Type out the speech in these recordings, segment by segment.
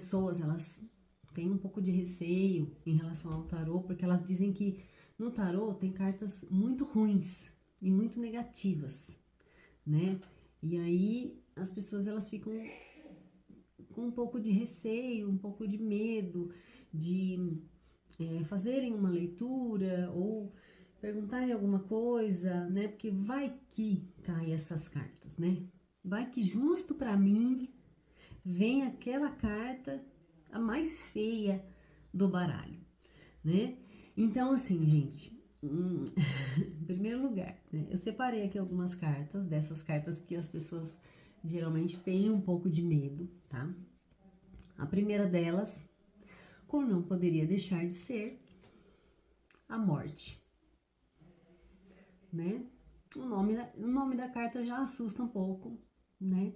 pessoas, elas têm um pouco de receio em relação ao tarô, porque elas dizem que no tarô tem cartas muito ruins e muito negativas, né? E aí as pessoas elas ficam com um pouco de receio, um pouco de medo de fazerem uma leitura ou perguntarem alguma coisa, né? Porque vai que cai essas cartas, né? Vai que justo para mim vem aquela carta a mais feia do baralho, né? Então, assim, gente, em primeiro lugar, né, eu separei aqui algumas cartas, dessas cartas que as pessoas geralmente têm um pouco de medo, tá? A primeira delas, como não poderia deixar de ser, a morte, né? O nome da carta já assusta um pouco, né?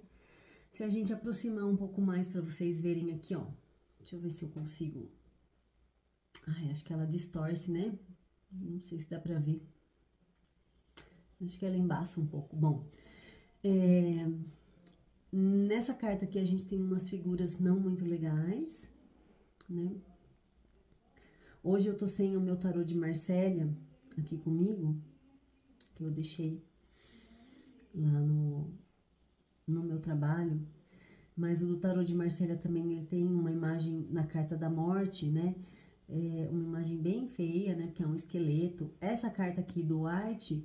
Se a gente aproximar um pouco mais para vocês verem aqui, ó. Deixa eu ver se eu consigo. Ai, acho que ela distorce, né? Não sei se dá pra ver. Acho que ela embaça um pouco. Bom, nessa carta aqui a gente tem umas figuras não muito legais, né? Hoje eu tô sem o meu tarô de Marsella aqui comigo, que eu deixei lá no meu trabalho. Mas o do tarô de Marsella também ele tem uma imagem na carta da morte, né? Uma imagem bem feia, né? Porque é um esqueleto. Essa carta aqui do White,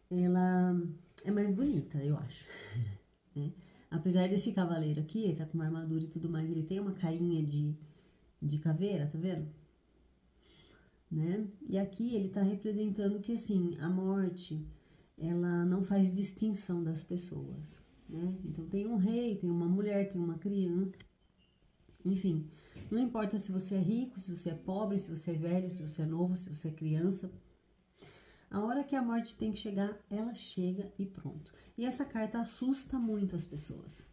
ela é mais bonita, eu acho. Né? Apesar desse cavaleiro aqui, ele tá com uma armadura e tudo mais, ele tem uma carinha de caveira, tá vendo? Né? E aqui ele tá representando que, assim, a morte, ela não faz distinção das pessoas, né? Então tem um rei, tem uma mulher, tem uma criança, enfim, não importa se você é rico, se você é pobre, se você é velho, se você é novo, se você é criança, a hora que a morte tem que chegar, ela chega e pronto. E essa carta assusta muito as pessoas,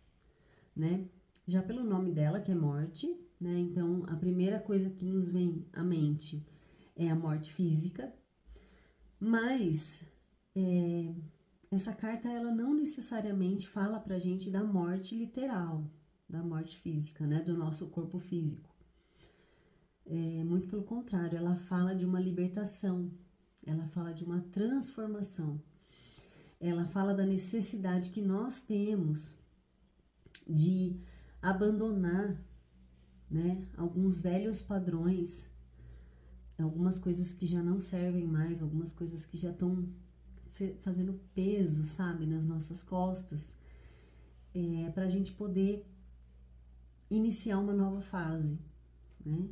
né? Já pelo nome dela, que é morte, né? Então, a primeira coisa que nos vem à mente é a morte física, mas essa carta, ela não necessariamente fala pra gente da morte literal, da morte física, né? Do nosso corpo físico. Muito pelo contrário, ela fala de uma libertação, ela fala de uma transformação, ela fala da necessidade que nós temos de abandonar, né, alguns velhos padrões, algumas coisas que já não servem mais, algumas coisas que já estão fazendo peso, sabe, nas nossas costas, para a gente poder iniciar uma nova fase, né?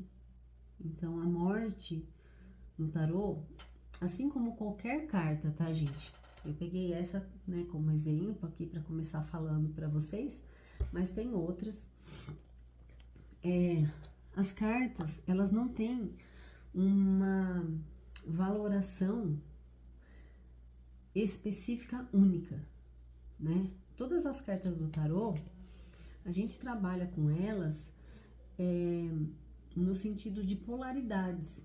Então a morte no tarô, assim como qualquer carta, tá, gente? Eu peguei essa, né, como exemplo aqui para começar falando para vocês, mas tem outras. As cartas, elas não têm uma valoração específica única, né? Todas as cartas do tarô, a gente trabalha com elas no sentido de polaridades,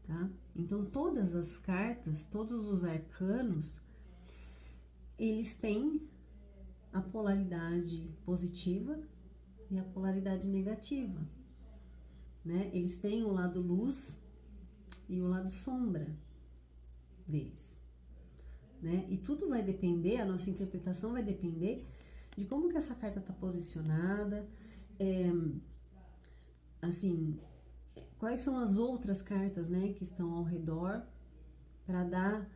tá? Então, todas as cartas, todos os arcanos, eles têm a polaridade positiva e a polaridade negativa, né? Eles têm o lado luz e o lado sombra deles, né? E tudo vai depender, a nossa interpretação vai depender de como que essa carta tá posicionada, assim, quais são as outras cartas, né, que estão ao redor para dar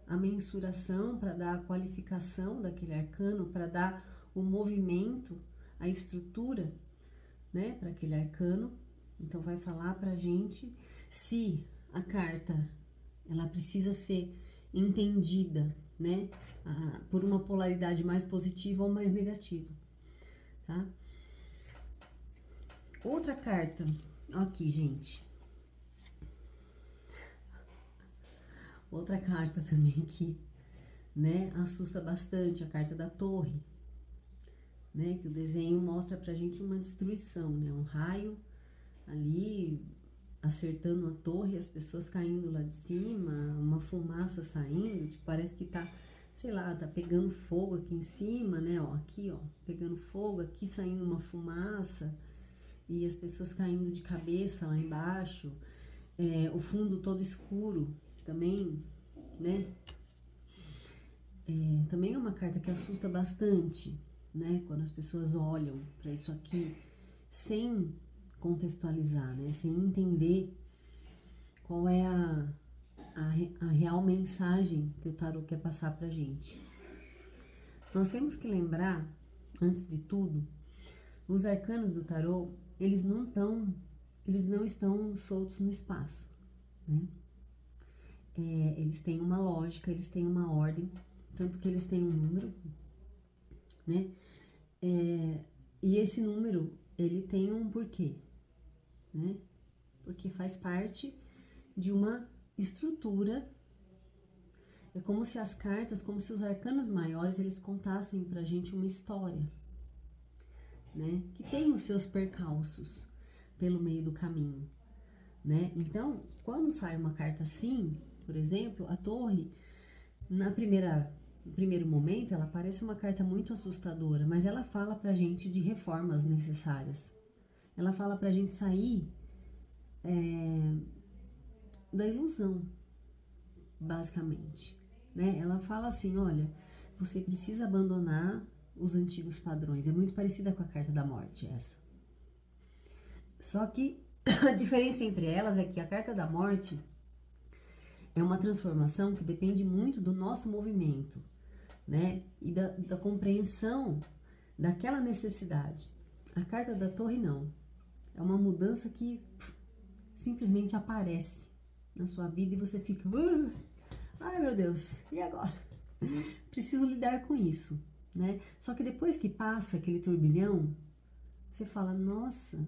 a mensuração, para dar a qualificação daquele arcano, para dar o movimento, a estrutura, né, para aquele arcano. Então vai falar pra gente se a carta ela precisa ser entendida, né, por uma polaridade mais positiva ou mais negativa, tá? Outra carta, aqui, gente. Outra carta também que, né, assusta bastante, a carta da torre, né, que o desenho mostra pra gente uma destruição, né, um raio ali acertando a torre, as pessoas caindo lá de cima, uma fumaça saindo, tipo, parece que tá sei lá, tá pegando fogo aqui em cima, né, ó, aqui, ó, pegando fogo, aqui saindo uma fumaça, e as pessoas caindo de cabeça lá embaixo, o fundo todo escuro também, né, também é uma carta que assusta bastante, né, quando as pessoas olham para isso aqui, sem contextualizar, né, sem entender qual é a real mensagem que o tarô quer passar pra gente. Nós temos que lembrar, antes de tudo, os arcanos do tarô, eles não estão soltos no espaço, né? Eles têm uma lógica, eles têm uma ordem, tanto que eles têm um número, né? E esse número, ele tem um porquê, né? Porque faz parte de uma estrutura. É como se as cartas, como se os arcanos maiores, eles contassem pra gente uma história, né? Que tem os seus percalços pelo meio do caminho, né? Então, quando sai uma carta assim, por exemplo, a torre, no primeiro momento, ela parece uma carta muito assustadora, mas ela fala pra gente de reformas necessárias. Ela fala pra gente sair da ilusão, basicamente, né? Ela fala assim, olha, você precisa abandonar os antigos padrões. É muito parecida com a carta da morte essa. Só que a diferença entre elas é que a carta da morte é uma transformação que depende muito do nosso movimento, né? E da compreensão daquela necessidade. A carta da torre não. É uma mudança que simplesmente aparece na sua vida e você fica... ai, meu Deus, e agora? Preciso lidar com isso, né? Só que depois que passa aquele turbilhão, você fala, nossa,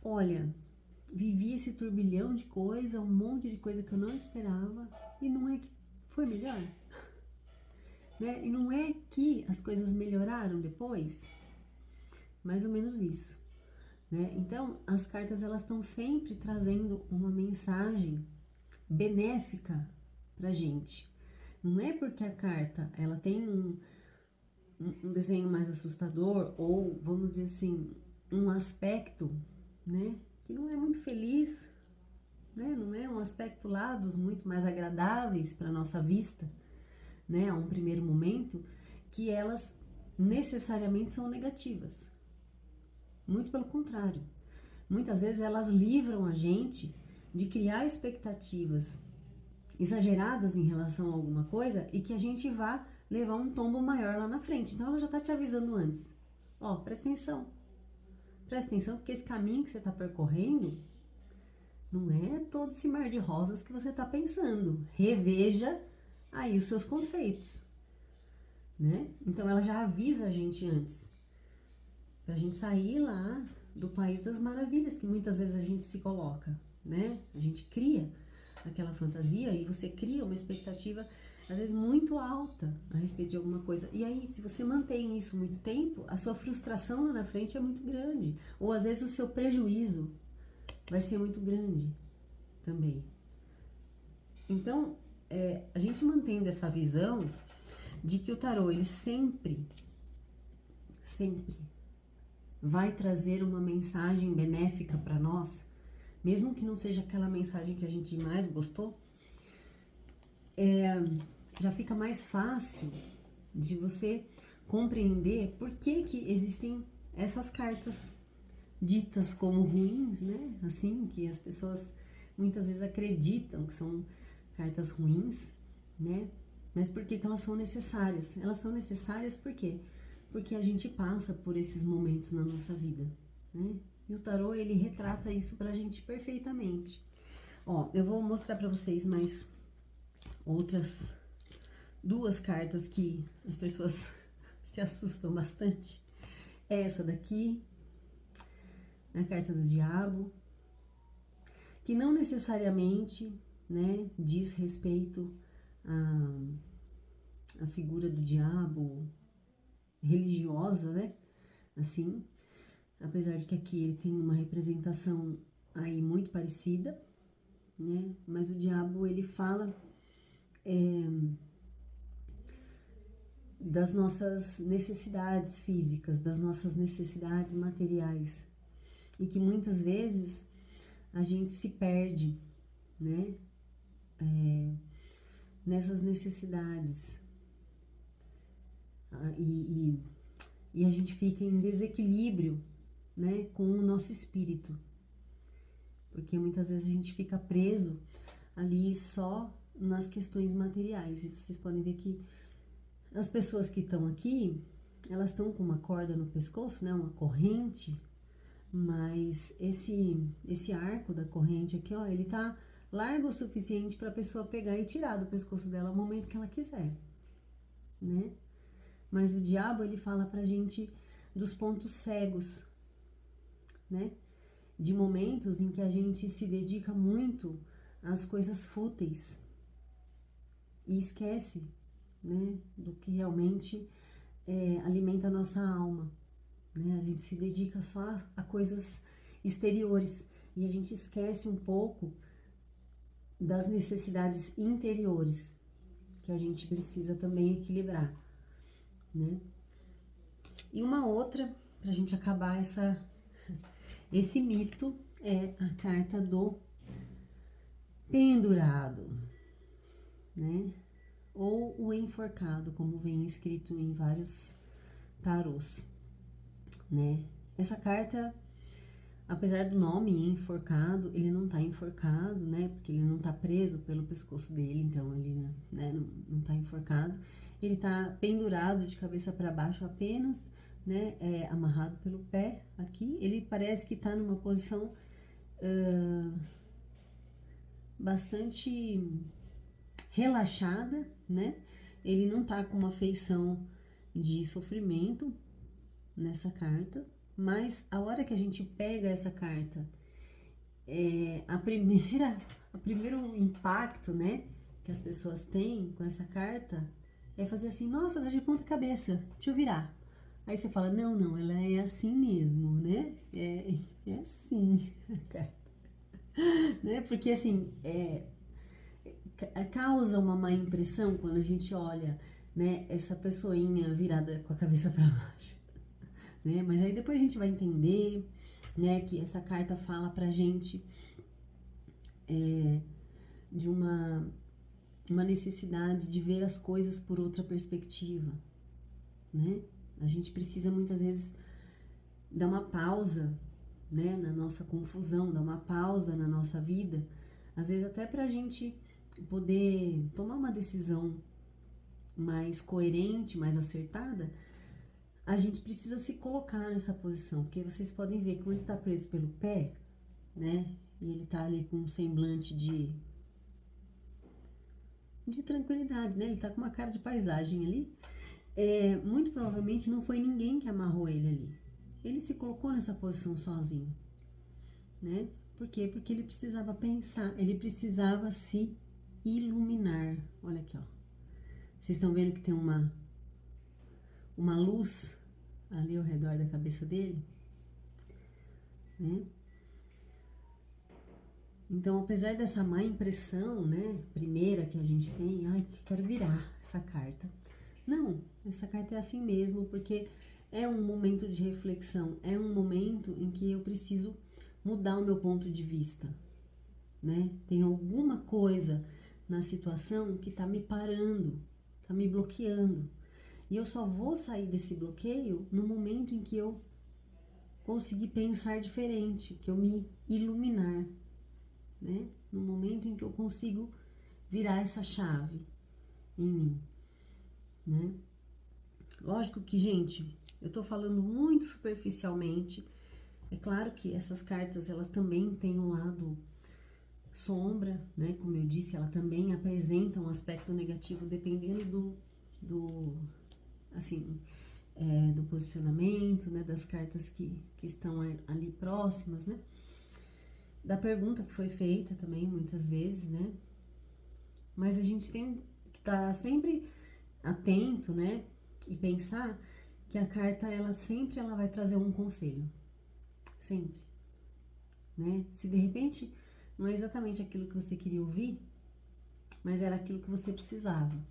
olha, vivi esse turbilhão de coisa, um monte de coisa que eu não esperava, e não é que foi melhor, né? E não é que as coisas melhoraram depois, mais ou menos isso, né? Então, as cartas, elas estão sempre trazendo uma mensagem benéfica pra gente. Não é porque a carta, ela tem um desenho mais assustador, ou, vamos dizer assim, um aspecto, né, que não é muito feliz, né, não é um aspecto lá dos muito mais agradáveis para nossa vista, né, a um primeiro momento, que elas necessariamente são negativas. Muito pelo contrário. Muitas vezes elas livram a gente de criar expectativas exageradas em relação a alguma coisa e que a gente vá levar um tombo maior lá na frente. Então ela já tá te avisando antes. Ó, presta atenção. Presta atenção porque esse caminho que você tá percorrendo não é todo esse mar de rosas que você tá pensando. Reveja aí os seus conceitos, né? Então ela já avisa a gente antes. Pra gente sair lá do país das maravilhas que muitas vezes a gente se coloca, né? A gente cria aquela fantasia e você cria uma expectativa às vezes muito alta a respeito de alguma coisa. E aí, se você mantém isso muito tempo, a sua frustração lá na frente é muito grande. Ou às vezes o seu prejuízo vai ser muito grande também. Então, a gente mantendo essa visão de que o tarô, ele sempre vai trazer uma mensagem benéfica para nós, mesmo que não seja aquela mensagem que a gente mais gostou, já fica mais fácil de você compreender por que existem essas cartas ditas como ruins, né? Assim, que as pessoas muitas vezes acreditam que são cartas ruins, né? Mas por que elas são necessárias? Elas são necessárias por quê? Porque a gente passa por esses momentos na nossa vida, né? E o tarô, ele retrata isso pra gente perfeitamente. Ó, eu vou mostrar pra vocês mais outras duas cartas que as pessoas se assustam bastante. Essa daqui, a carta do diabo, que não necessariamente, né, diz respeito à figura do diabo religiosa, né, assim, apesar de que aqui ele tem uma representação aí muito parecida, né, mas o diabo, ele fala das nossas necessidades físicas, das nossas necessidades materiais. E que muitas vezes a gente se perde, né? Nessas necessidades. E a gente fica em desequilíbrio, né? Com o nosso espírito. Porque muitas vezes a gente fica preso ali só nas questões materiais. E vocês podem ver que as pessoas que estão aqui, elas estão com uma corda no pescoço, né? Uma corrente. Mas esse arco da corrente aqui, ó, ele tá largo o suficiente para a pessoa pegar e tirar do pescoço dela no momento que ela quiser, né? Mas o diabo, ele fala pra gente dos pontos cegos, né? De momentos em que a gente se dedica muito às coisas fúteis e esquece, né, do que realmente alimenta a nossa alma, né? A gente se dedica só a coisas exteriores e a gente esquece um pouco das necessidades interiores que a gente precisa também equilibrar, né? E uma outra, pra gente acabar esse mito, é a carta do pendurado, né? Ou o enforcado, como vem escrito em vários tarôs, né? Essa carta, apesar do nome enforcado, ele não tá enforcado, né? Porque ele não tá preso pelo pescoço dele, então ele, né, não tá enforcado. Ele tá pendurado de cabeça para baixo apenas, né? Amarrado pelo pé aqui. Ele parece que tá numa posição bastante relaxada, né? Ele não tá com uma feição de sofrimento nessa carta, mas a hora que a gente pega essa carta, o primeiro impacto, né, que as pessoas têm com essa carta é fazer assim, nossa, tá de ponta cabeça, deixa eu virar. Aí você fala, não, ela é assim mesmo, né? É assim a carta. Né? Porque assim, causa uma má impressão quando a gente olha, né, essa pessoinha virada com a cabeça para baixo, né? Mas aí depois a gente vai entender, né, que essa carta fala pra gente de uma necessidade de ver as coisas por outra perspectiva, né? A gente precisa muitas vezes dar uma pausa, né, na nossa confusão, dar uma pausa na nossa vida, às vezes até pra gente poder tomar uma decisão mais coerente, mais acertada, a gente precisa se colocar nessa posição, porque vocês podem ver que quando ele tá preso pelo pé, né, e ele tá ali com um semblante de tranquilidade, né, ele tá com uma cara de paisagem ali, muito provavelmente não foi ninguém que amarrou ele ali, ele se colocou nessa posição sozinho, né, por quê? Porque ele precisava pensar, ele precisava se iluminar, olha aqui, ó, vocês estão vendo que tem uma luz ali ao redor da cabeça dele, né? Então, apesar dessa má impressão, né, primeira que a gente tem, ai, quero virar essa carta. Não, essa carta é assim mesmo, porque é um momento de reflexão, é um momento em que eu preciso mudar o meu ponto de vista, né? Tem alguma coisa na situação que tá me parando, tá me bloqueando. E eu só vou sair desse bloqueio no momento em que eu conseguir pensar diferente, que eu me iluminar, né? No momento em que eu consigo virar essa chave em mim, né? Lógico que, gente, eu tô falando muito superficialmente. É claro que essas cartas, elas também têm um lado sombra, né? Como eu disse, ela também apresenta um aspecto negativo dependendo do posicionamento, né? Das cartas que estão ali próximas, né? Da pergunta que foi feita também, muitas vezes, né? Mas a gente tem que estar sempre atento, né? E pensar que a carta, ela sempre vai trazer um conselho. Sempre. Né? Se de repente não é exatamente aquilo que você queria ouvir, mas era aquilo que você precisava.